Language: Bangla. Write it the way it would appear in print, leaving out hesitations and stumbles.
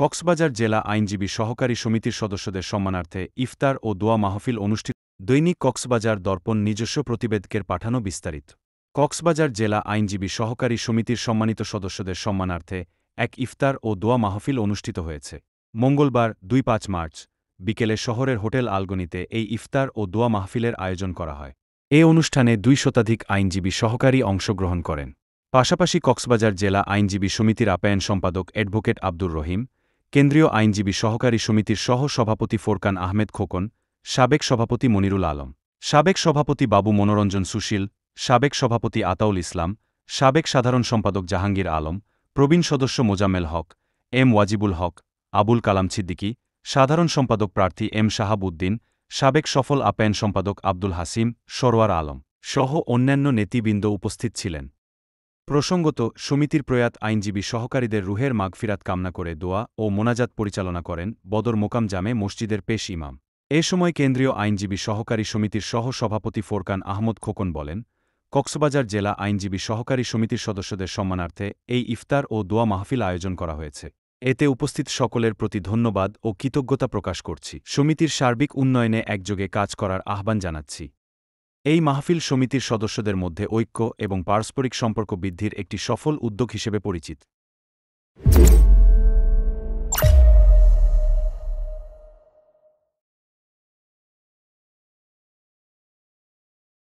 কক্সবাজার জেলা আইনজীবী সহকারী সমিতির সদস্যদের সম্মানার্থে ইফতার ও দোয়া মাহফিল অনুষ্ঠিত। দৈনিক কক্সবাজার দর্পণ নিজস্ব প্রতিবেদকের পাঠানো বিস্তারিত। কক্সবাজার জেলা আইনজীবী সহকারী সমিতির সম্মানিত সদস্যদের সম্মানার্থে এক ইফতার ও দোয়া মাহফিল অনুষ্ঠিত হয়েছে। মঙ্গলবার ২-৫ মার্চ বিকেলে শহরের হোটেল আলগনিতে এই ইফতার ও দোয়া মাহফিলের আয়োজন করা হয়। এ অনুষ্ঠানে ২ শতাধিক আইনজীবী সহকারী অংশগ্রহণ করেন। পাশাপাশি কক্সবাজার জেলা আইনজীবী সমিতির আপ্যায়ন সম্পাদক অ্যাডভোকেট আব্দুর রহিম, কেন্দ্রীয় আইনজীবী সহকারী সমিতির সহ-সভাপতি ফোরকান আহমেদ খোকন, সাবেক সভাপতি মনিরুল আলম, সাবেক সভাপতি বাবু মনোরঞ্জন সুশীল, সাবেক সভাপতি আতাউল ইসলাম, সাবেক সাধারণ সম্পাদক জাহাঙ্গীর আলম, প্রবীণ সদস্য মোজাম্মেল হক, এম ওয়াজিবুল হক, আবুল কালাম ছিদ্দিকী, সাধারণ সম্পাদক প্রার্থী এম শাহাব উদ্দিন, সাবেক সফল আপ্যায়ন সম্পাদক আব্দুল হাসিম, সরওয়ার আলম সহ অন্যান্য নেতৃবৃন্দ উপস্থিত ছিলেন। প্রসঙ্গত, সমিতির প্রয়াত আইনজীবী সহকারীদের রুহের মাগফিরাত কামনা করে দোয়া ও মোনাজাত পরিচালনা করেন বদর মোকাম জামে মসজিদের পেশ ইমাম। এ সময় কেন্দ্রীয় আইনজীবী সহকারী সমিতির সহ-সভাপতি ফোরকান আহমদ খোকন বলেন, কক্সবাজার জেলা আইনজীবী সহকারী সমিতির সদস্যদের সম্মানার্থে এই ইফতার ও দোয়া মাহফিল আয়োজন করা হয়েছে। এতে উপস্থিত সকলের প্রতি ধন্যবাদ ও কৃতজ্ঞতা প্রকাশ করছি। সমিতির সার্বিক উন্নয়নে একযোগে কাজ করার আহ্বান জানাচ্ছি। এই মাহফিল সমিতির সদস্যদের মধ্যে ঐক্য এবং পারস্পরিক সম্পর্ক বৃদ্ধির একটি সফল উদ্যোগ হিসেবে পরিচিত।